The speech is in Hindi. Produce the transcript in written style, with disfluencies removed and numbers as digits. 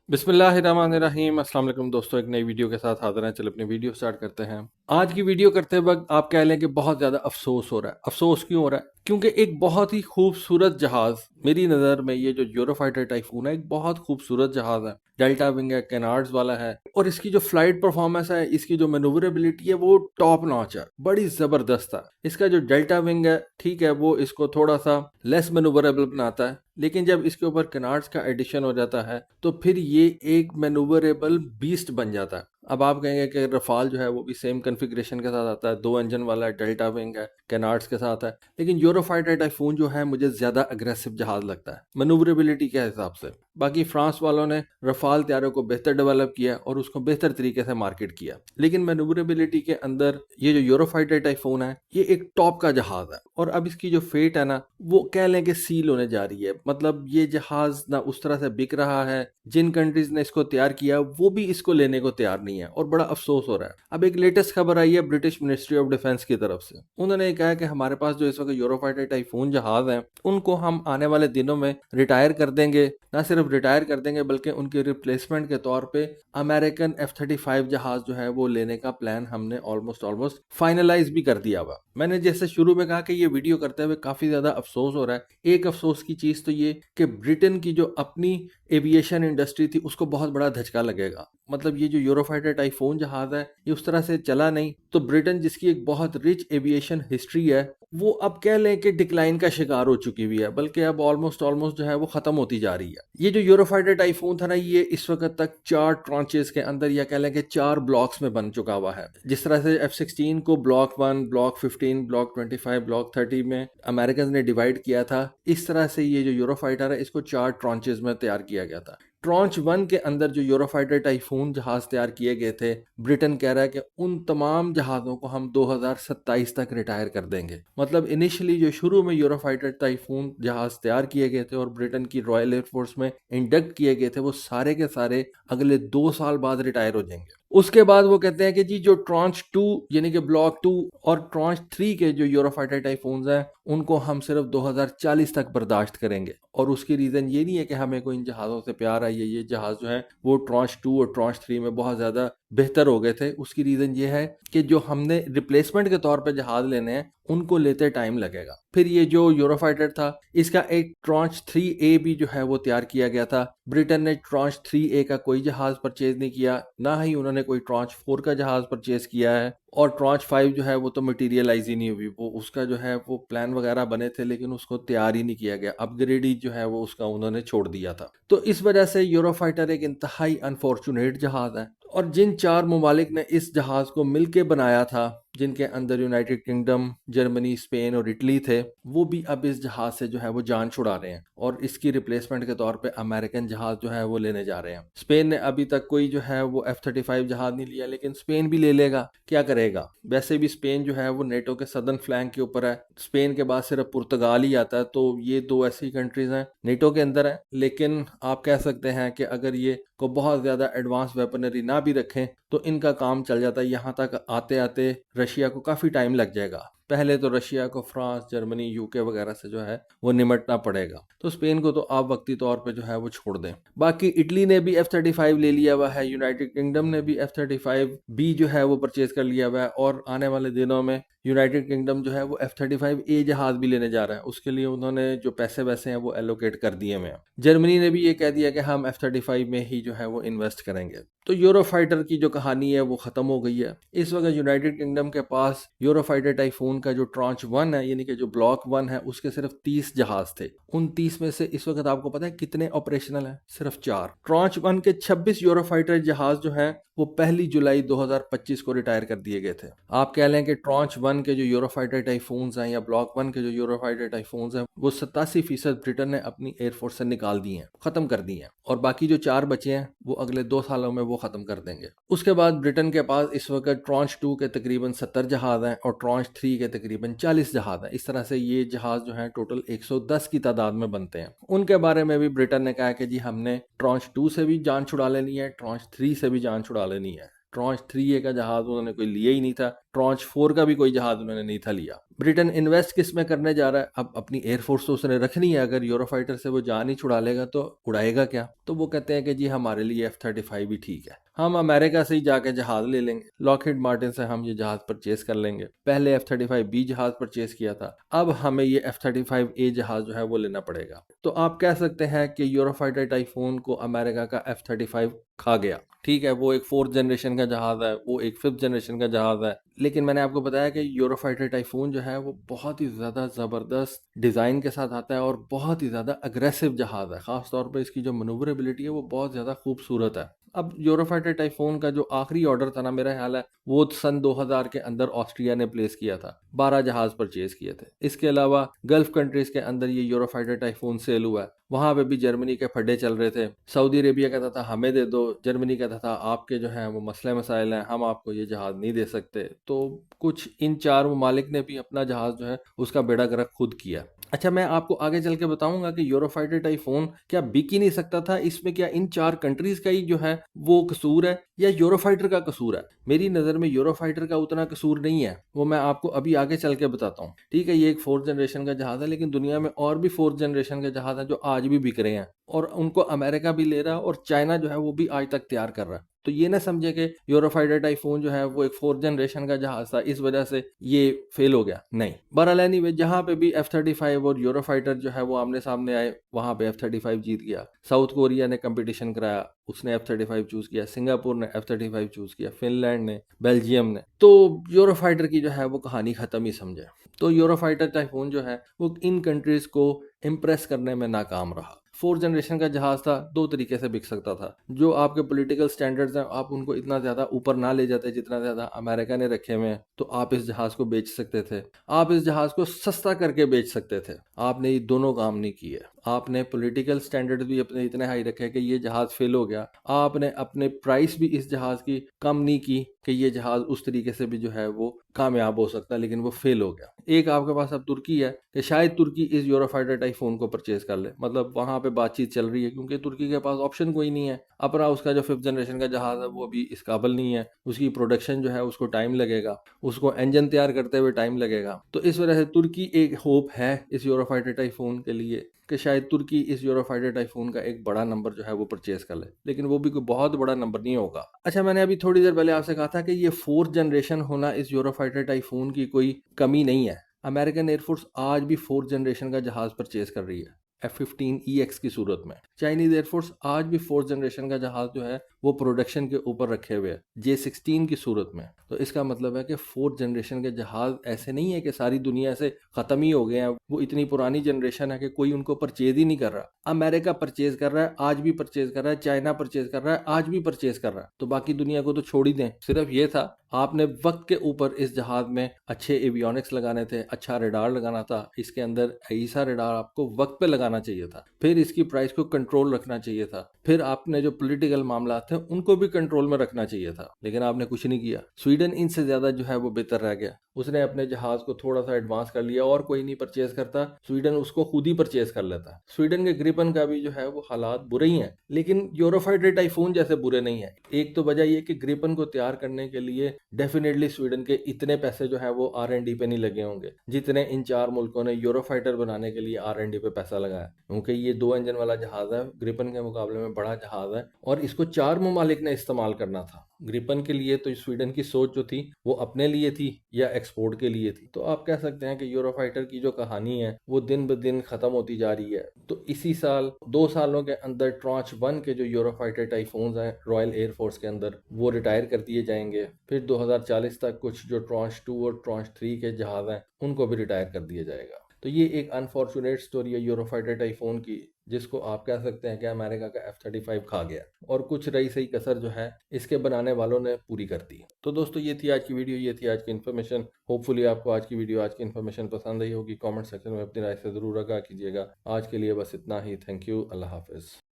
बिस्मिल्लाहिर्रहमानिर्रहीम। अस्सलाम वालेकुम दोस्तों, एक नई वीडियो के साथ हाजिर हैं। चलो अपनी वीडियो स्टार्ट करते हैं। आज की वीडियो करते वक्त आप कह लें कि बहुत ज़्यादा अफसोस हो रहा है। अफसोस क्यों हो रहा है? क्योंकि एक बहुत ही खूबसूरत जहाज़, मेरी नज़र में ये जो यूरोफाइटर टाइफून है, एक बहुत खूबसूरत जहाज़ है। डेल्टा विंग है, कैनार्ड्स वाला है, और इसकी जो फ्लाइट परफॉर्मेंस है, इसकी जो मैनूवरेबिलिटी है, वो टॉप नॉच है, बड़ी ज़बरदस्त है। इसका जो डेल्टा विंग है, ठीक है, वो इसको थोड़ा सा लेस मैनूवरेबल बनाता है, लेकिन जब इसके ऊपर कैनार्ड्स का एडिशन हो जाता है तो फिर ये एक मैनूवरेबल बीस्ट बन जाता है। अब आप कहेंगे कि रफाल जो है वो भी सेम कॉन्फ़िगरेशन के साथ आता है, 2 इंजन वाला डेल्टा विंग है, कैनार्ड्स के साथ है, लेकिन यूरोफाइटर टाइफून जो है मुझे ज़्यादा अग्रेसिव जहाज़ लगता है मैनूवरेबिलिटी के हिसाब से। बाकी फ्रांस वालों ने रफाल तैयारों को बेहतर डेवलप किया और उसको बेहतर तरीके से मार्केट किया, लेकिन मैनूवरेबिलिटी के अंदर ये जो यूरोफाइटर टाइफून है ये एक टॉप का जहाज़ है। और अब इसकी जो फेट है ना, वो कह लें कि सील होने जा रही है। मतलब ये जहाज़ ना उस तरह से बिक रहा है, जिन कंट्रीज ने इसको तैयार किया वो भी इसको लेने को तैयार नहीं है, और बड़ा अफसोस हो रहा है। अब एक लेटेस्ट खबर आई है ब्रिटिश मिनिस्ट्री ऑफ डिफेंस की तरफ से। उन्होंने कहा है कि हमारे पास जो इस वक्त यूरोफाइटर टाइफून जहाज हैं, उनको हम आने वाले दिनों में रिटायर कर देंगे। ना सिर्फ रिटायर कर देंगे बल्कि उनके रिप्लेसमेंट के तौर पे अमेरिकन F-35 जहाज जो है वो लेने का प्लान हमने ऑलमोस्ट फाइनलाइज भी कर दिया हुआ। मैंने जैसे शुरू में कहा कि ये वीडियो करते हुए काफी ज्यादा अफसोस हो रहा है। एक अफसोस की चीज तो ये कि ब्रिटेन की जो अपनी एविएशन इंडस्ट्री थी उसको बहुत बड़ा धचका लगेगा। मतलब ये जो यूरोफाइटर टाइफून जहाज है ये उस तरह से चला नहीं, तो ब्रिटेन जिसकी एक बहुत रिच एविएशन हिस्ट्री है वो अब कह लें कि डिक्लाइन का शिकार हो चुकी हुई है, बल्कि अब ऑलमोस्ट जो है वो खत्म होती जा रही है। ये जो यूरोफाइटर टाइफून था ना, ये इस वक्त तक 4 ट्रॉन्चेस के अंदर या कह लें कि 4 ब्लॉक्स में बन चुका हुआ है। जिस तरह से F-16 को ब्लॉक 1, ब्लॉक 15, ब्लॉक 25, ब्लॉक 30 में अमेरिकन ने डिवाइड किया था, इस तरह से ये जो यूरोफाइटर है इसको 4 ट्रॉन्चेस में तैयार किया गया था। ट्रॉन्च 1 के अंदर जो यूरोफाइटर टाइफून जहाज तैयार किए गए थे, ब्रिटेन कह रहा है कि उन तमाम जहाज़ों को हम 2027 तक रिटायर कर देंगे। मतलब इनिशियली जो शुरू में यूरोफाइटर टाइफून जहाज तैयार किए गए थे और ब्रिटेन की रॉयल एयरफोर्स में इंडक्ट किए गए थे, वो सारे के सारे अगले 2 साल बाद रिटायर हो जाएंगे। उसके बाद वो कहते हैं कि जी जो ट्रॉन्च 2 यानी कि ब्लॉक 2 और ट्रॉन्च 3 के जो यूरोफाइटर टाइफून्स हैं उनको हम सिर्फ 2040 तक बर्दाश्त करेंगे। और उसकी रीज़न ये नहीं है कि हमें कोई इन जहाज़ों से प्यार आई है, ये जहाज़ जो है वो ट्रॉन्च 2 और ट्रॉन्च 3 में बहुत ज़्यादा बेहतर हो गए थे। उसकी रीज़न ये है कि जो हमने रिप्लेसमेंट के तौर पे जहाज़ लेने हैं उनको लेते टाइम लगेगा। फिर ये जो यूरोफाइटर था इसका एक ट्रॉन्च 3A भी जो है वो तैयार किया गया था। ब्रिटेन ने ट्रॉन्च 3A का कोई जहाज परचेज नहीं किया, ना ही उन्होंने कोई ट्रॉन्च 4 का जहाज परचेज किया है, और ट्रॉन्च 5 जो है वो तो मटीरियलाइज ही नहीं हुई। वो उसका जो है वो प्लान वगैरह बने थे लेकिन उसको तैयार ही नहीं किया गया, अपग्रेड ही जो है वो उसका उन्होंने छोड़ दिया था। तो इस वजह से यूरोफाइटर एक इंतहाई अनफॉर्चुनेट जहाज है। और जिन 4 ममालिक ने इस जहाज को मिलके बनाया था, जिनके अंदर यूनाइटेड किंगडम, जर्मनी, स्पेन और इटली थे, वो भी अब इस जहाज से जो है वो जान छुड़ा रहे हैं और इसकी रिप्लेसमेंट के तौर पे अमेरिकन जहाज जो है वो लेने जा रहे हैं। स्पेन ने अभी तक कोई जो है वो F-35 जहाज नहीं लिया, लेकिन स्पेन भी ले लेगा। क्या करेगा? वैसे भी स्पेन जो है वो नेटो के सदर्न फ्लैंक के ऊपर है। स्पेन के बाद सिर्फ पुर्तगाल ही आता है, तो ये 2 ऐसी कंट्रीज हैं नेटो के अंदर है। लेकिन आप कह सकते हैं कि अगर ये को बहुत ज्यादा एडवांस वेपनरी ना भी रखें तो इनका काम चल जाता है। यहाँ तक आते आते रशिया को काफी टाइम लग जाएगा। पहले तो रशिया को फ्रांस, जर्मनी, यूके वगैरह से जो है वो निमटना पड़ेगा, तो स्पेन को तो आप वक्ती तौर पे जो है वो छोड़ दें। बाकी इटली ने भी F-35 ले लिया हुआ है, यूनाइटेड किंगडम ने भी F-35 बी जो है वो परचेज कर लिया हुआ है, और आने वाले दिनों में यूनाइटेड किंगडम जो है वो F-35A जहाज भी लेने जा रहा है। उसके लिए उन्होंने जो पैसे वैसे हैं वो एलोकेट कर दिए हुए हैं। जर्मनी ने भी ये कह दिया कि हम F-35 में ही जो है वो इन्वेस्ट करेंगे। तो यूरोफाइटर की जो कहानी है वो खत्म हो गई है। इस वक्त यूनाइटेड किंगडम के पास यूरोफाइटर टाइफून का जो ट्रॉन्च 1 है यानी कि जो ब्लॉक 1 है उसके सिर्फ 30 जहाज थे। उन 30 में से इस वक्त आपको पता है कितने ऑपरेशनल हैं? सिर्फ 4। ट्रॉन्च 1 के 26 यूरोफाइटर जहाज जो हैं वो 1 जुलाई 2025 को रिटायर कर दिए गए थे। आप कह लें कि ट्रॉन्च 1 के जो यूरोफाइटर टाइफून्स हैं या ब्लॉक 1 के जो यूरोफाइटर टाइफून्स हैं वो 87% ब्रिटेन ने अपनी एयरफोर्स से निकाल दी हैं, खत्म कर दी हैं, और बाकी जो 4 बचे हैं वो अगले 2 सालों में वो खत्म कर देंगे। उसके बाद ब्रिटेन के पास इस वक्त ट्रॉन्च 2 के तकरीबन 70 जहाज हैं और ट्रॉन्च 3 के तकरीबन 40 जहाज हैं। इस तरह से ये जहाज जो है टोटल 110 की तादाद में बनते हैं। उनके बारे में भी ब्रिटेन ने कहा कि जी हमने ट्रॉन्च 2 से भी जान छुड़ा लेनी है, ट्रॉन्च 3 से भी जान छुड़ा लेनी है। ट्रॉन्च 3A का जहाज उन्होंने कोई लिया ही नहीं था, ट्रॉन्च 4 का भी कोई जहाज उन्होंने नहीं था लिया। ब्रिटेन इन्वेस्ट किस में करने जा रहा है? अब अपनी एयरफोर्स तो उसने रखनी है, अगर यूरोफाइटर से वो जान ही छुड़ा लेगा तो उड़ाएगा क्या? तो वो कहते हैं कि जी हमारे लिए F-35 ही ठीक है, हम अमेरिका से ही जाके जहाज ले लेंगे, लॉकहीड मार्टिन से हम ये जहाज परचेज कर लेंगे। पहले F-35B जहाज परचेज किया था, अब हमें ये F-35A जहाज जो है वो लेना पड़ेगा। तो आप कह सकते हैं कि यूरोफाइटर टाइफून को अमेरिका का F-35 खा गया। ठीक है, वो एक 4th जनरेशन का जहाज है, वो एक 5th जनरेशन का जहाज है, लेकिन मैंने आपको बताया कि यूरोफाइटर टाइफून जो है वो बहुत ही ज़्यादा ज़बरदस्त डिज़ाइन के साथ आता है और बहुत ही ज़्यादा अग्रेसिव जहाज़ है। ख़ास तौर पे इसकी जो मनूवरेबिलिटी है वो बहुत ज़्यादा खूबसूरत है। अब यूरोफाइटर टाइफून का जो आखिरी ऑर्डर था ना, मेरा ख्याल है वो सन 2000 के अंदर ऑस्ट्रिया ने प्लेस किया था, 12 जहाज परचेज किए थे। इसके अलावा गल्फ कंट्रीज के अंदर ये यूरोफाइटर टाइफून सेल हुआ है, वहां पे भी जर्मनी के फड्डे चल रहे थे। सऊदी अरेबिया कहता था हमें दे दो, जर्मनी कहता था आपके जो है वो मसले मसाइल हैं, हम आपको ये जहाज नहीं दे सकते। तो कुछ इन 4 ममालिक ने भी अपना जहाज जो है उसका बेड़ा गर्क खुद किया। अच्छा, मैं आपको आगे चल के बताऊंगा कि यूरोफाइटर टाइफून क्या बिक ही नहीं सकता था, इसमें क्या इन 4 कंट्रीज का ही जो है वो कसूर है या यूरोफाइटर का कसूर है? मेरी नज़र में यूरोफाइटर का उतना कसूर नहीं है, वो मैं आपको अभी आगे चल के बताता हूँ। ठीक है, ये एक 4th जनरेशन का जहाज है, लेकिन दुनिया में और भी 4th जनरेशन के जहाज हैं जो आज भी बिक रहे हैं और उनको अमेरिका भी ले रहा है और चाइना जो है वो भी आज तक तैयार कर रहा है। तो ये ना समझे कि यूरोफाइटर टाइफून जो है वो एक 4th जनरेशन का जहाज था, इस वजह से ये फेल हो गया, नहीं। बहरहाल एनीवे, जहां पे भी F-35 और यूरोफाइटर जो है वो आमने सामने आए, वहां पे F-35 जीत गया। साउथ कोरिया ने कंपटीशन कराया, उसने F-35 चूज किया, सिंगापुर ने F-35 चूज किया, फिनलैंड ने, बेल्जियम ने। तो यूरोफाइटर की जो है वो कहानी खत्म ही समझे। तो यूरोफाइटर टाइफून जो है वो इन कंट्रीज को इम्प्रेस करने में नाकाम रहा। 4th जनरेशन का जहाज था, 2 तरीके से बिक सकता था। जो आपके पॉलिटिकल स्टैंडर्ड्स हैं, आप उनको इतना ज़्यादा ऊपर ना ले जाते जितना ज़्यादा अमेरिका ने रखे हुए हैं, तो आप इस जहाज को बेच सकते थे। आप इस जहाज को सस्ता करके बेच सकते थे। आपने ये दोनों काम नहीं किए। आपने पॉलिटिकल स्टैंडर्ड भी अपने इतने हाई रखे कि ये जहाज फेल हो गया। आपने अपने प्राइस भी इस जहाज की कम नहीं की कि ये जहाज उस तरीके से भी जो है वो कामयाब हो सकता, लेकिन वो फेल हो गया। एक आपके पास अब तुर्की है कि शायद तुर्की इस यूरोफाइटर टाइफून को परचेज कर ले, मतलब वहां पे बातचीत चल रही है, क्योंकि तुर्की के पास ऑप्शन कोई नहीं है। अपना उसका जो 5th जनरेशन का जहाज है वो भी इस काबिल नहीं है, उसकी प्रोडक्शन जो है उसको टाइम लगेगा, उसको इंजन तैयार करते हुए टाइम लगेगा। तो इस वजह से तुर्की एक होप है इस यूरोफाइटर टाइफून के लिए कि शायद तुर्की इस यूरोफाइटर टाइफून का एक बड़ा नंबर जो है वो परचेज कर ले, लेकिन वो भी कोई बहुत बड़ा नंबर नहीं होगा। अच्छा, मैंने अभी थोड़ी देर पहले आपसे कहा था कि ये 4th जनरेशन होना इस यूरोफाइटर टाइफून की कोई कमी नहीं है। अमेरिकन एयरफोर्स आज भी 4th जनरेशन का जहाज परचेज कर रही है F-15EX की सूरत में। चाइनीज एयरफोर्स आज भी 4th जनरेशन का जहाज जो है वो प्रोडक्शन के ऊपर रखे हुए है J-16 की सूरत में। तो इसका मतलब है कि 4th जनरेशन के जहाज ऐसे नहीं है कि सारी दुनिया से खत्म ही हो गए हैं, वो इतनी पुरानी जनरेशन है कि कोई उनको परचेज ही नहीं कर रहा। अमेरिका परचेज कर रहा है, आज भी परचेज कर रहा है, चाइना परचेज कर रहा है, आज भी परचेज कर रहा है। तो बाकी दुनिया को तो छोड़ ही दें। सिर्फ ये था, आपने वक्त के ऊपर इस जहाज में अच्छे एवियोनिक्स लगाने थे, अच्छा रडार लगाना था, इसके अंदर ऐसा रडार आपको वक्त पे लगाना चाहिए था, फिर इसकी प्राइस को कंट्रोल रखना चाहिए था, फिर आपने जो पॉलिटिकल मामला थे उनको भी कंट्रोल में रखना चाहिए था, लेकिन आपने कुछ नहीं किया। स्वीडन इनसे ज्यादा जो है वो बेहतर रह गया, उसने अपने जहाज को थोड़ा सा एडवांस कर लिया और कोई नहीं परचेज करता, स्वीडन उसको खुद ही परचेज कर लेता। स्वीडन के ग्रिपन का भी जो है वो हालात बुरे ही हैं, लेकिन यूरोफाइटर टाइफून जैसे बुरे नहीं है। एक तो वजह ये कि ग्रिपन को तैयार करने के लिए डेफिनेटली स्वीडन के इतने पैसे जो है वो R&D पे नहीं लगे होंगे जितने इन 4 मुल्कों ने यूरोफाइटर बनाने के लिए R&D पे पैसा लगाया, क्योंकि ये 2 इंजन वाला जहाज है, ग्रिपन के मुकाबले में बड़ा जहाज है और इसको 4 ममालिक ने इस्तेमाल करना था। ग्रिपन के लिए तो स्वीडन की सोच जो थी वो अपने लिए थी या एक्सपोर्ट के लिए थी। तो आप कह सकते हैं कि यूरोफाइटर की जो कहानी है वो दिन ब दिन खत्म होती जा रही है। तो इसी साल 2 सालों के अंदर ट्रॉन्च 1 के जो यूरोफाइटर टाइफून्स हैं रॉयल एयरफोर्स के अंदर वो रिटायर कर दिए जाएंगे। फिर 2040 तक कुछ जो ट्रॉन्च 2 और ट्रॉन्च 3 के जहाज हैं उनको भी रिटायर कर दिया जाएगा। तो ये एक अनफॉर्चुनेट स्टोरी है यूरोफाइटर टाइफून की, जिसको आप कह सकते हैं कि अमेरिका का F-35 खा गया और कुछ रही सही कसर जो है इसके बनाने वालों ने पूरी कर दी। तो दोस्तों, ये थी आज की वीडियो, ये थी आज की इन्फॉर्मेशन। होपफुली आपको आज की वीडियो, आज की इन्फॉर्मेशन पसंद आई होगी। कमेंट सेक्शन में अपनी राय से जरूर आगाह कीजिएगा। आज के लिए बस इतना ही। Thank you. Allah Hafiz.